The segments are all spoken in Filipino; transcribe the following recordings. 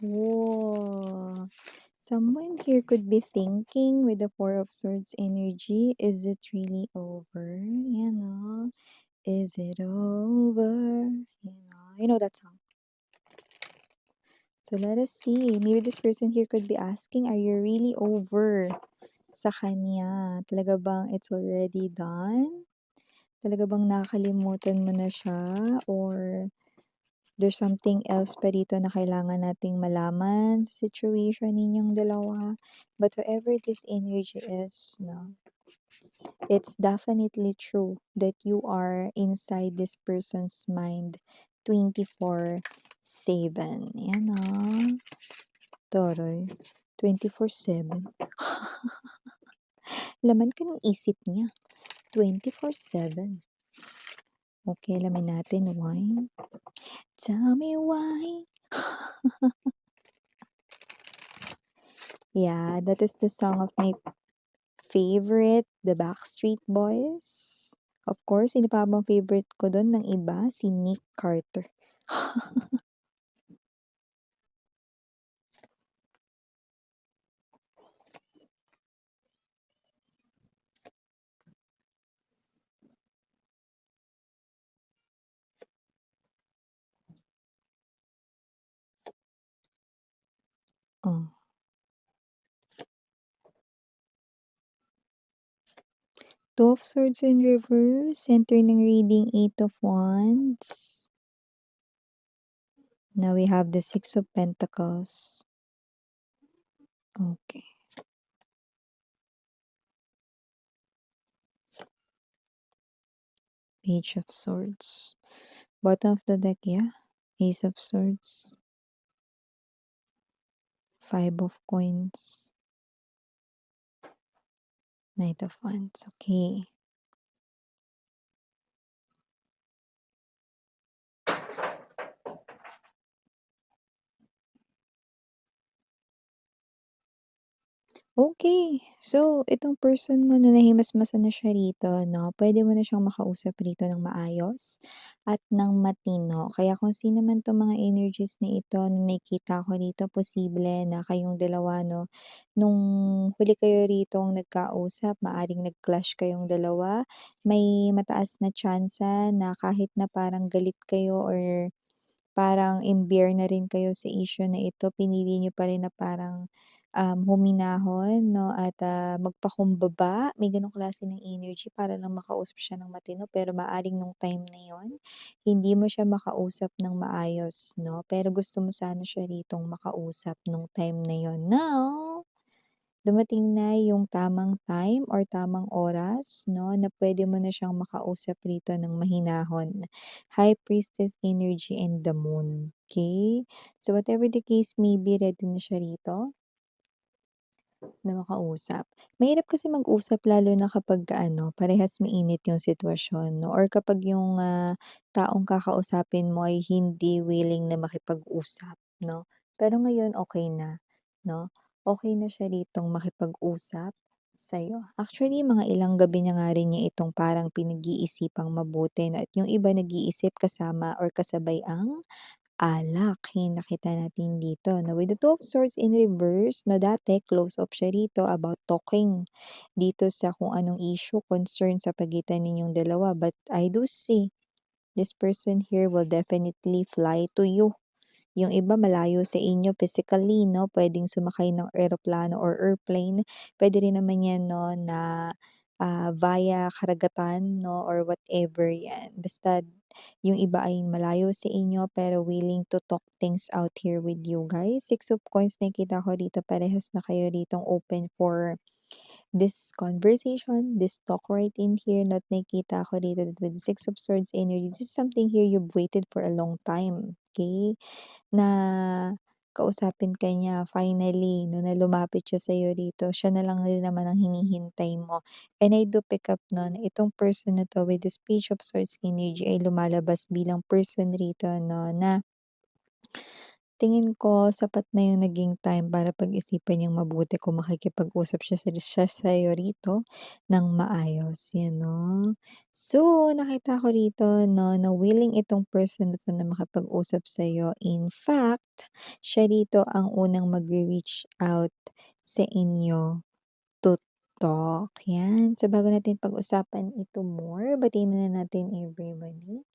Whoa. Someone here could be thinking with the Four of Swords energy, is it really over? Is it over? You know that song. So let us see. Maybe this person here could be asking, are you really over sa kanya? Talaga bang it's already done? Talaga bang nakalimutan mo na siya? Or there's something else pa dito na kailangan nating malaman sa situation ninyong dalawa? But whoever this energy is, no, it's definitely true that you are inside this person's mind 24/7. Yan Toroy. 24/7. Laman ka ng isip niya. 24/7. Okay, alamin natin why. Tell me why. Yeah, that is the song of my favorite, the Backstreet Boys. Of course, sino pa bang favorite ko doon ng iba? Si Nick Carter. Oh. Two of Swords in Reverse, center ng reading, Eight of Wands. Now we have the Six of Pentacles. Okay. Page of Swords. Bottom of the deck, yeah. Ace of Swords. Five of Coins. Knight of Wands. Okay. Okay. So, itong person mo na nahimasmasan na siya rito, no, pwede mo na siyang makausap rito ng maayos at ng matino. Kaya kung sino man 'tong mga energies na ito na nakikita ko rito, posible na kayong dalawa, no, nung huli kayo ritong nagkausap, maaring nag-clash kayong dalawa. May mataas na tyansa na kahit na parang galit kayo or parang imbiyer na rin kayo sa issue na ito, pinili niyo pa rin na parang, huminahon 'no at, magpakumbaba. May gano'ng klase ng energy para lang makausap siya ng matino, pero maaaring nung time na yon hindi mo siya makausap ng maayos 'no, pero gusto mo sana siya ritong makausap nung time na yon. Now dumating na yung tamang time or tamang oras 'no, na pwede mo na siyang makausap rito ng mahinahon. High Priestess energy and the Moon, okay. So whatever the case may be, ready na siya rito na makausap. Mahirap kasi mag-usap lalo na kapagka ano, parehas mainit yung sitwasyon 'no or kapag yung, taong kakausapin mo ay hindi willing na makipag-usap 'no. Pero ngayon okey na 'no, okey na siya ritong makipag-usap sa'yo. Actually mga ilang gabi na nga rin niya itong parang pinag-iisipang mabuti 'no at yung iba nag-iisip kasama or kasabay ang alak, yung nakita natin dito 'no. With the Two of Swords in reverse na dati close off siya rito about talking dito sa kung anong issue, concern sa pagitan ninyong dalawa. But I do see this person here will definitely fly to you. Yung iba malayo sa inyo physically 'no, puwedeng sumakay ng eroplano or airplane. Puwede rin naman 'yan 'no na, via karagatan 'no or whatever 'yan. Basta yung iba ay malayo sa inyo pero willing to talk things out here with you guys. Six of Coins nakikita ko dito parehas na kayo ditong open for this conversation, this talk right in here. Not nakikita ko dito that with Six of Swords energy, this is something here you've waited for a long time, okay? Na kausapin ka niya finally 'no, na lumapit siya sa'yo rito, siya na lang rin naman ang hinihintay mo. And I do pick up 'no, na itong person na 'to with this Page of Swords energy ay lumalabas bilang person rito 'no, na tingin ko sapat na yung naging time para pag-isipan niyang mabuti kung makikipag-usap siya sa'yo rito ng maayos, 'yan 'no. So, nakita ko rito 'no, na willing itong person na 'to na makipag-usap sa'yo. In fact, siya rito ang unang magre-reach out sa inyo to talk, 'yan. So, bago natin pag-usapan ito more, batiin muna natin everybody.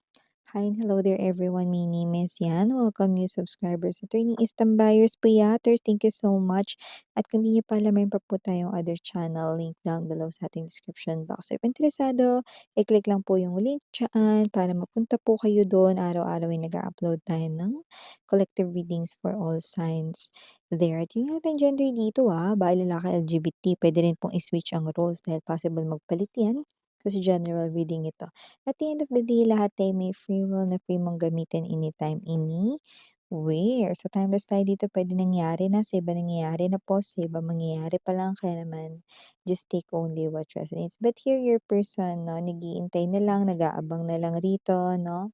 Hi and hello there everyone. My name is Yan. Welcome new subscribers. Attorney Istam Buyers Puyaters, thank you so much. At kung di niyo pa alam, mayroon pa po tayong other channel link down below sa ating description box. So if interesado, i-click lang po yung link dyan para mapunta po kayo doon. Araw-araw ay nag-upload tayo ng collective readings for all signs there. At yung ating gender dito bahay, lalaki, LGBT, pwede rin pong i-switch ang roles dahil possible magpalit yan. Kasi general reading ito. At the end of the day, lahat ay may free will na free mong gamitin anytime, anywhere. So, timeless tayo dito. Pwede nangyari na, sa iba nangyayari na po, sa iba mangyayari pa lang. Kaya naman, just take only what resonates. But here, your person, no, nagiintay na lang, nag-aabang na lang rito, no,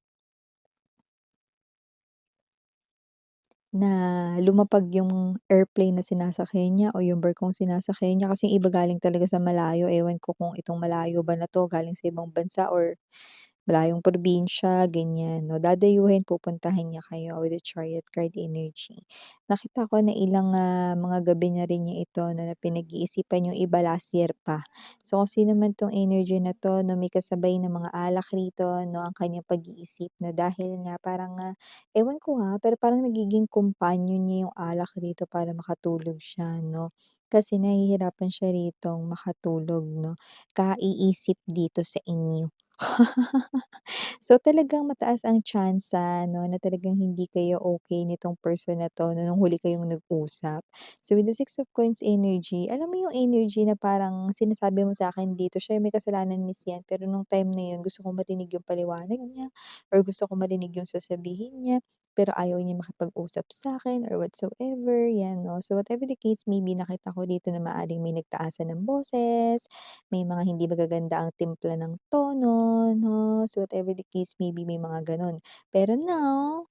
na lumapag yung airplane na sinasakyan niya o yung barkong sinasakyan niya. Kasi yung iba galing talaga sa malayo. Ewan ko kung itong malayo ba na 'to galing sa ibang bansa or malayong probinsya, ganyan 'no. Dadayuhin, pupuntahan niya kayo with the Chariot card energy. Nakita ko na ilang, mga gabi na rin niya ito na pinag-iisipan yung iba last year pa. So, kung sino man 'tong energy na 'to 'no, may kasabay na mga alak rito 'no, ang kanyang pag-iisip na dahil nga parang, ewan ko, pero parang nagiging companion niya yung alak rito para makatulog siya 'no. Kasi nahihirapan siya ritong makatulog 'no, kaiisip dito sa inyo. So, talagang mataas ang tsansa 'no, na talagang hindi kayo okey nitong person na 'to 'no, nung huli kayong nag-usap. So, with the Six of Coins energy, alam mo yung energy na parang sinasabi mo sa'kin dito, siya yung may kasalanan miss yan, pero nung time na yun gusto kong marinig yung paliwanag niya or gusto kong marinig yung sasabihin niya, pero ayaw niya makipag-usap sa'kin or whatsoever, 'yan 'no. So, whatever the case may be, nakita ko dito na maaaring may nagtaasan ng boses, may mga hindi magaganda ang timpla ng tono 'no, so whatever the case may be, may mga gano'n. Pero now,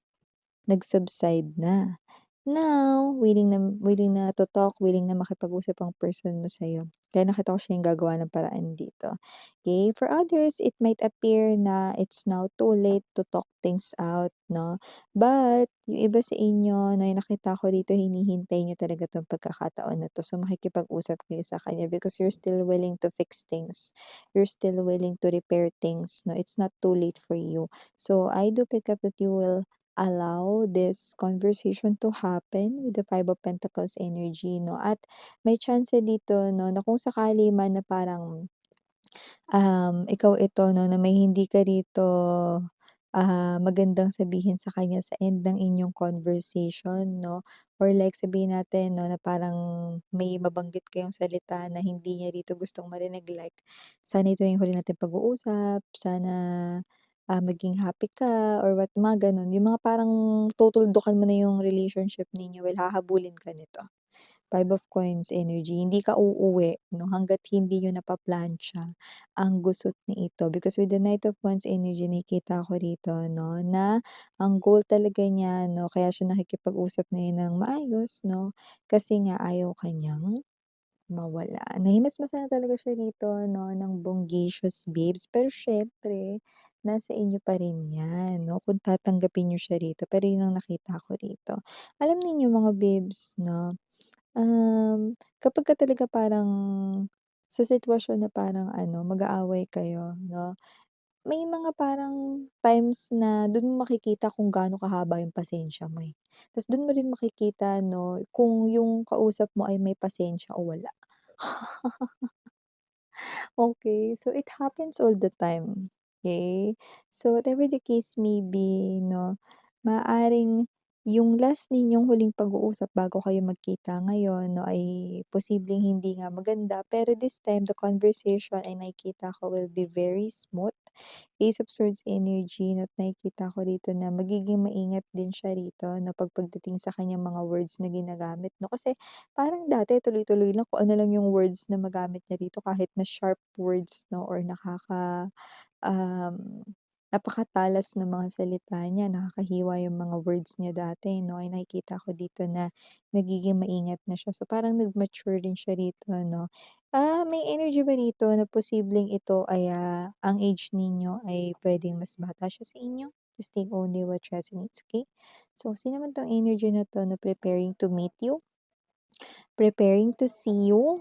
nag-subside na. Now, willing na to talk, willing na makipag-usap ang person mo sa'yo. Kaya nakita ko siya yung gagawa ng paraan dito. Okay, for others, it might appear na it's now too late to talk things out 'no, but yung iba sa inyo na nakita ko rito hinihintay niyo talaga 'tong pagkakataon na 'to. So, makikipag-usap kayo sa kanya because you're still willing to fix things. You're still willing to repair things 'no, it's not too late for you. So, I do pick up that you will allow this conversation to happen with the Five of Pentacles energy 'no, at may chance dito 'no, na kung sakali man na parang, ikaw ito 'no, na may hindi ka rito, magandang sabihin sa kanya sa end ng inyong conversation 'no, or like sabihin natin 'no, na parang may mabanggit kayong salita na hindi niya rito gustong marinig like, "Sana ito yung huli nating pag-uusap, sana, maging happy ka," or what, mga gano'n. Yung mga parang tutuldukan mo na yung relationship ninyo, well hahabulin ka nito. Five of Coins energy, hindi ka uuwi 'no, hangga't hindi niyo napaplantsa ang gusot nito. Because with the Knight of Wands energy nakikita ko rito 'no, na ang goal talaga niya 'no, kaya siya nakikipag-usap ngayon ng maayos 'no, kasi nga ayaw ka niyang mawala. Nahimasmasan na talaga siya dito 'no, ng bonggacious babes, pero siyempre nasa inyo pa rin 'yan 'no, kung tatanggapin niyo siya rito, pero 'yun ang nakita ko rito. Alam ninyo mga babes 'no, kapagka talaga parang sa sitwasyon na parang ano, mag-aaway kayo 'no, may mga parang times na dun mo makikita kung gaano kahaba yung pasensya mo, eh. Tas dun mo rin makikita 'no, kung yung kausap mo ay may pasensya o wala. Okay, so it happens all the time, okay. So whatever the case may be 'no, maaaring yung last ninyong huling pag-uusap bago kayo magkita ngayon 'no, ay posibleng hindi nga maganda, pero this time the conversation ay nakikita ko will be very smooth. Ace of Swords energy at nakikita ko rito na magiging maingat din siya rito na pagdating sa kanyang mga words na ginagamit 'no, kasi parang dati tuloy-tuloy lang kung ano lang yung words na magamit niya rito kahit na sharp words 'no or um, napakatalas ng mga salita niya, nakakahiwa yung mga words niya dati 'no, ay nakikita ko dito na nagiging maingat na siya. So, parang nag-mature din siya rito 'no. May energy ba rito na posibleng ito ay, ang age ninyo ay puwedeng mas bata siya sa inyo? Just take only what resonates, okay? So, sino man 'tong energy na 'to na preparing to meet you, preparing to see you,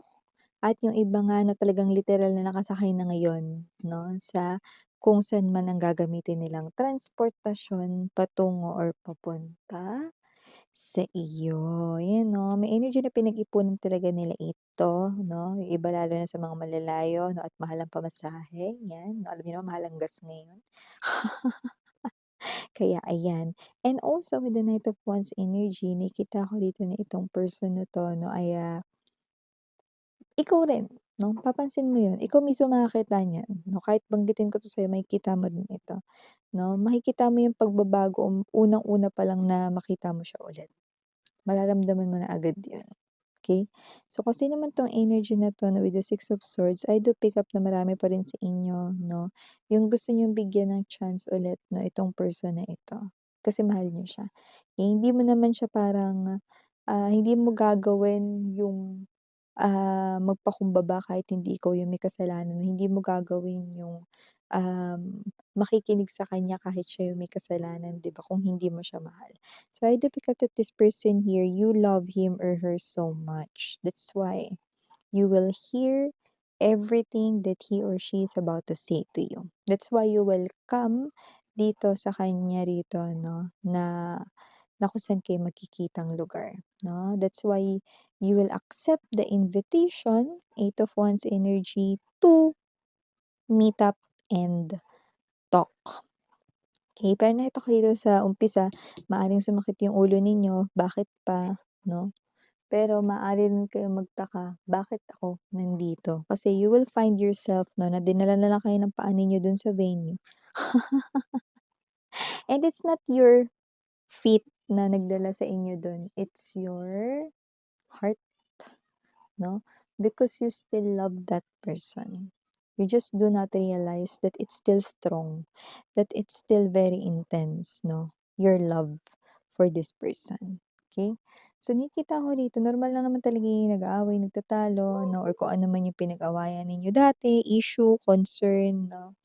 at yung iba nga 'no, talagang literal na nakasakay na ngayon 'no, sa kung saan man ang gagamitin nilang transportasyon patungo or papunta sa iyo. 'Yan 'no, may energy na pinag-ipunan talaga nila ito 'no, yung iba lalo na sa mga malalayo 'no, at mahal ang pamasahe, 'yan. Alam niyo naman mahal ang gas ngayon. Kaya ayan. And also with the Knight of Wands energy, nakikita ko dito na itong person na 'to 'no ay, ikaw rin 'no, papansin mo 'yun, ikaw mismo makakita niyan 'no, kahit banggitin ko 'to sa'yo makikita mo din ito 'no, makikita mo yung pagbabago unang-una pa lang na makita mo siya ulit. Mararamdaman mo na agad 'yun, okey? So, kung sino man 'tong energy na 'to na with the Six of Swords, I do pick up na marami pa rin sa inyo 'no, yung gusto niyong bigyan ng chance ulit 'no, itong person na ito, kasi mahal niyo siya. Eh, hindi mo naman siya parang, hindi mo gagawin yung magpakumbaba kahit hindi ikaw yung may kasalanan, hindi mo gagawin yung, um, makikinig sa kanya kahit siya yung may kasalanan, 'di ba, kung hindi mo siya mahal. So, I do pick up that this person here, you love him or her so much. That's why you will hear everything that he or she is about to say to you. That's why you will come dito sa kanya rito 'no, na kung saan kayo magkikitang lugar, 'no? That's why you will accept the invitation, Eight of Wands energy, to meet up and talk. Okay, pero nakita ko dito sa umpisa, maaaring sumakit yung ulo ninyo, bakit pa, 'no? Pero maaari rin kayong magtaka, bakit ako nandito? Kasi you will find yourself 'no, na dinala na lang kayo ng paa ninyo dun sa venue. And it's not your feet na nagdala sa inyo dun, it's your heart, 'no? Because you still love that person. You just do not realize that it's still strong, that it's still very intense, 'no? Your love for this person. Okay? So, nakikita ko dito, normal lang naman talaga yung nag-aaway, nagtatalo, no? Or kung ano man yung pinag-awayan ninyo dati, issue, concern, no?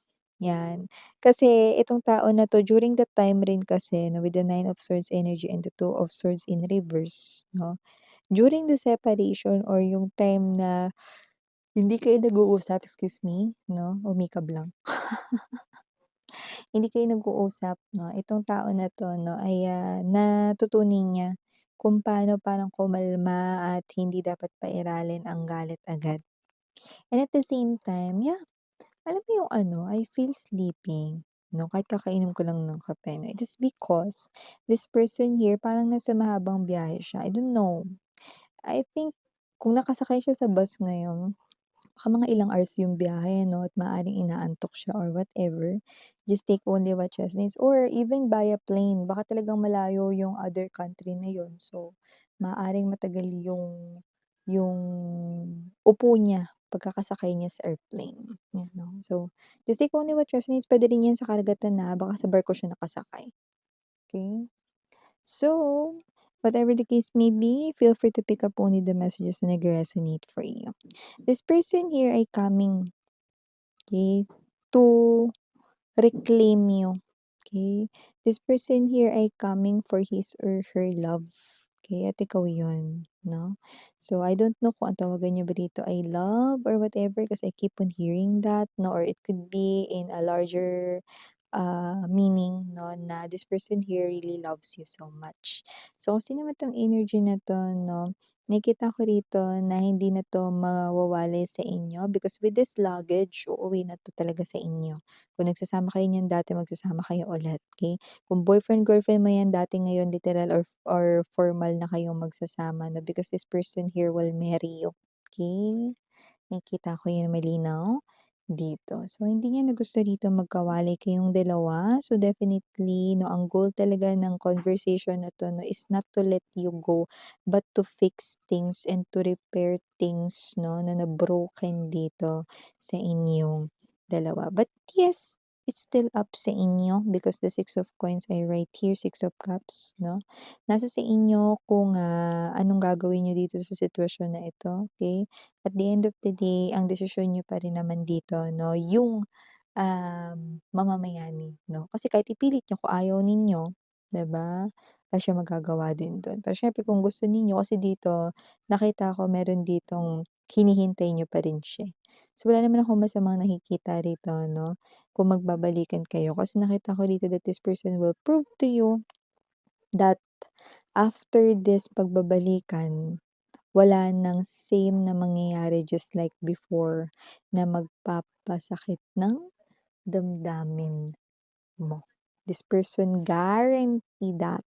Yan. Kasi itong tao na to, during that time rin kasi, no, with the Nine of Swords energy and the Two of Swords in reverse, no? During the separation or yung time na hindi kayo nag-uusap, excuse me, 'no, umikab lang. Hindi kayo nag-uusap 'no, itong tao na 'to 'no ay, natutunan niya kung paano parang kumalma at hindi dapat pairalin ang galit agad. And at the same time, yeah, alam mo yung ano, I feel sleeping 'no, kahit kakainom ko lang ng kape 'no. It is because this person here parang nasa mahabang biyahe siya, I don't know. I think kung nakasakay siya sa bus ngayon, baka mga ilang hours yung biyahe 'no at maaaring inaantok siya or whatever. Just take only what resonates or even via plane, baka talagang malayo yung other country na yun. So, maaaring matagal yung upo niya pagkakasakay niya sa airplane, you know. So, just take only what resonates. Puwede rin yan sa karagatan na baka sa barko siya nakasakay, okey? So, whatever the case may be, feel free to pick up only the messages na nag-resonate for you. This person here ay coming, okay, to reclaim you, okay? This person here ay coming for his or her love, okay? At ikaw yun, no? So, I don't know kung ang tawagan niyo ba dito ay love or whatever kasi I keep on hearing that, no? Or it could be in a larger meaning 'no, na this person here really loves you so much. So, kung sino man 'tong energy na 'to 'no, nakikita ko rito na hindi na 'to mawawalay sa inyo because with this luggage, uuwi na 'to talaga sa inyo. Kung nagsasama kayo niyan dati, magsasama kayo ulit, okey? Kung boyfriend, girlfriend mo 'yan dati, ngayon literal or formal na kayong magsasama na because this person here will marry you, okey? Nakikita ko 'yan malinaw dito. So, hindi niya na gusto dito magkawalay kayong dalawa. So, definitely 'no, ang goal talaga ng conversation na 'to 'no, is not to let you go, but to fix things and to repair things 'no, na na-broken dito sa inyong dalawa. But yes, it's still up sa inyo because the Six of Coins ay right here, Six of Cups, 'no? Nasa sa inyo kung, anong gagawin niyo dito sa sitwasyon na ito, okey? At the end of the day, ang desisyon niyo pa rin naman dito, 'no, yung, mamamayani, 'no? Kasi kahit ipilit niyo kung ayaw ninyo, 'di ba, wala siyang magagawa din dun. Pero siyempre kung gusto ninyo kasi dito nakita ko meron ditong hinihintay niyo pa rin siya, eh. So, wala naman akong masamang nakikita rito 'no, kung magbabalikan kayo kasi nakita ko dito that this person will prove to you that after this pagbabalikan, wala ng same na mangyayari just like before na magpapasakit ng damdamin mo. This person guarantee that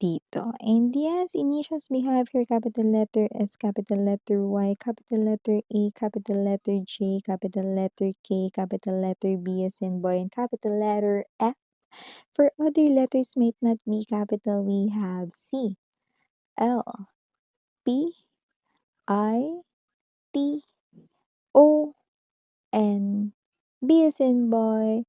dito. And yes, initials we have here capital letter S, capital letter Y, capital letter A, capital letter J, capital letter K, capital letter B as in boy, and capital letter F. For other letters might not be capital, we have C, L, P, I, T, O, N, B as in boy,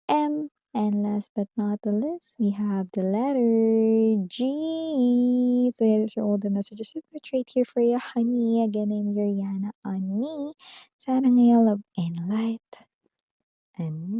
M, and last but not the least, we have the letter G. So yeah, these are all the messages I've got right here for you, honey. Again, I'm Yuriana on me. Sana ngayong love and light and